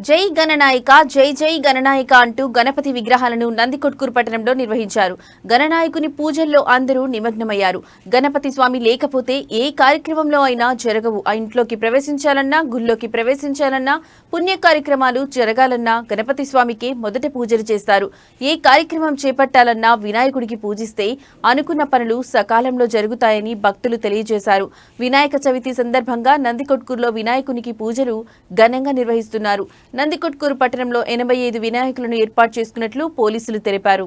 జై గణనాయక జై జై గణనాయక అంటూ గణపతి విగ్రహాలను నందికొట్కూరు పట్టణంలో నిర్వహించారు. గణనాయకుని పూజల్లో అందరూ నిమగ్నమయ్యారు. గణపతి స్వామి లేకపోతే ఏ కార్యక్రమంలో అయినా జరగవు. ఆ ఇంట్లోకి ప్రవేశించాలన్నా, గుళ్ళోకి ప్రవేశించాలన్నా, పుణ్య కార్యక్రమాలు జరగాలన్నా గణపతి స్వామికి మొదట పూజలు చేస్తారు. ఏ కార్యక్రమం చేపట్టాలన్నా వినాయకుడికి పూజిస్తే అనుకున్న పనులు సకాలంలో జరుగుతాయని భక్తులు తెలియజేశారు. వినాయక చవితి సందర్భంగా నందికొట్కూరులో వినాయకునికి పూజలు ఘనంగా నిర్వహిస్తున్నారు. నందికొట్కూరు పట్టణంలో 85 వినాయకులను ఏర్పాటు చేసుకున్నట్లు పోలీసులు తెలిపారు.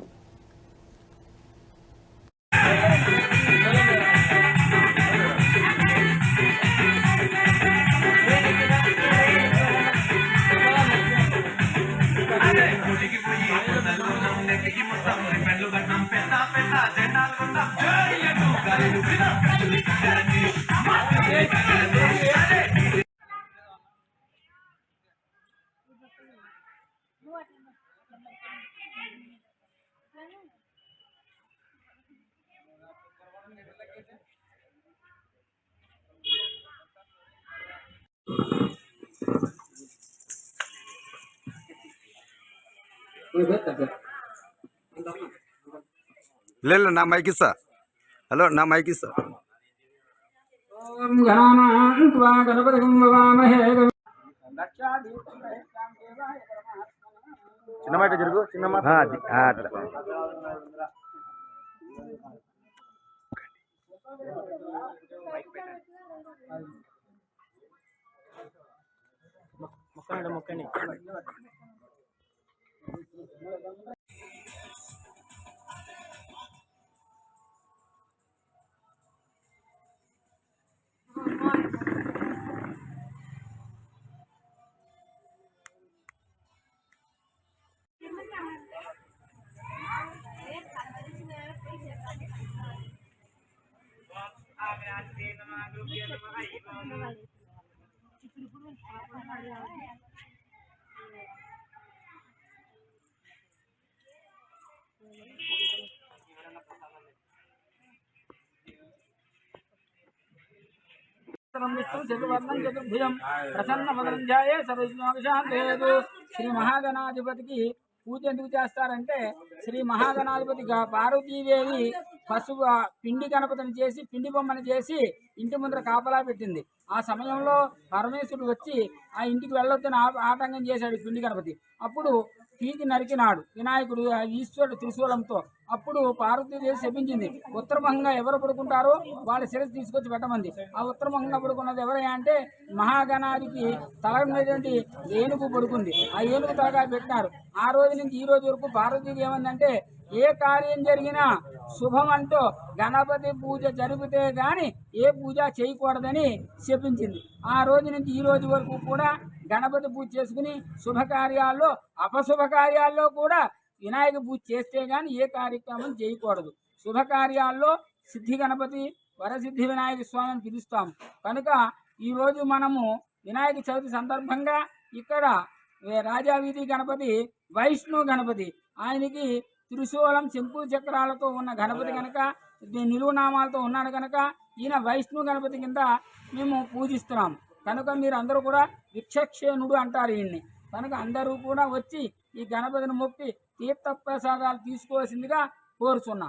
లేదు నా మైక్ ఇస్తా. హలో నా మైక్ ఇస్తా. చిన్న మాట జరుగు, చిన్న మాట అట్లా. మొక్కండి శ్రీ మహాగణాధిపతికి పూజ ఎందుకు చేస్తారంటే, శ్రీ మహాగణాధిపతి పార్వతీదేవి పసుపు పిండి గణపతిని చేసి, పిండి బొమ్మని చేసి ఇంటి ముందర కాపలా పెట్టింది. ఆ సమయంలో పరమేశ్వరుడు వచ్చి ఆ ఇంటికి వెళ్ళొద్దని ఆటంకం చేశాడు పిండి గణపతి. అప్పుడు పీకి నరికినాడు వినాయకుడు ఈశ్వరుడు త్రిశూలంతో. అప్పుడు పార్వతీదేవి శపించింది, ఉత్తరముఖంగా ఎవరు పడుకుంటారో వాళ్ళ శిరస్సు తీసుకొచ్చి పెట్టమంది. ఆ ఉత్తరముఖంగా పడుకున్నది ఎవరయ్యా అంటే మహాగణాధికి తల మీదటువంటి ఏనుగు పడుకుంది. ఆ ఏనుగు తలగా పెట్టినారు. ఆ రోజు నుంచి ఈ రోజు వరకు పార్వతీదేవి ఏమందంటే, ఏ కార్యం జరిగినా శుభం అంటూ గణపతి పూజ జరిపితే గాని ఏ పూజ చేయకూడదని శపించింది. ఆ రోజు నుంచి ఈ రోజు వరకు కూడా గణపతి పూజ చేసుకుని శుభకార్యాల్లో అపశుభ కార్యాల్లో కూడా వినాయక పూజ చేస్తే గాని ఏ కార్యక్రమం చేయకూడదు. శుభకార్యాల్లో సిద్ధి గణపతి, వరసిద్ధి వినాయక స్వామిని పిలుస్తాము. కనుక ఈరోజు మనము వినాయక చవితి సందర్భంగా ఇక్కడ రాజావీధి గణపతి వైష్ణవ గణపతి, ఆయనకి త్రిశూలం శంకు చక్రాలతో ఉన్న గణపతి కనుక, నిలువునామాలతో ఉన్నాడు కనుక ఈయన వైష్ణవ గణపతి కింద మేము పూజిస్తున్నాం. కనుక మీరు అందరూ కూడా విక్షక్షేణుడు అంటారు ఈయన్ని. కనుక అందరూ కూడా వచ్చి ఈ గణపతిని మొక్కి తీర్థప్రసాదాలు తీసుకోవాల్సిందిగా కోరుచున్నాం.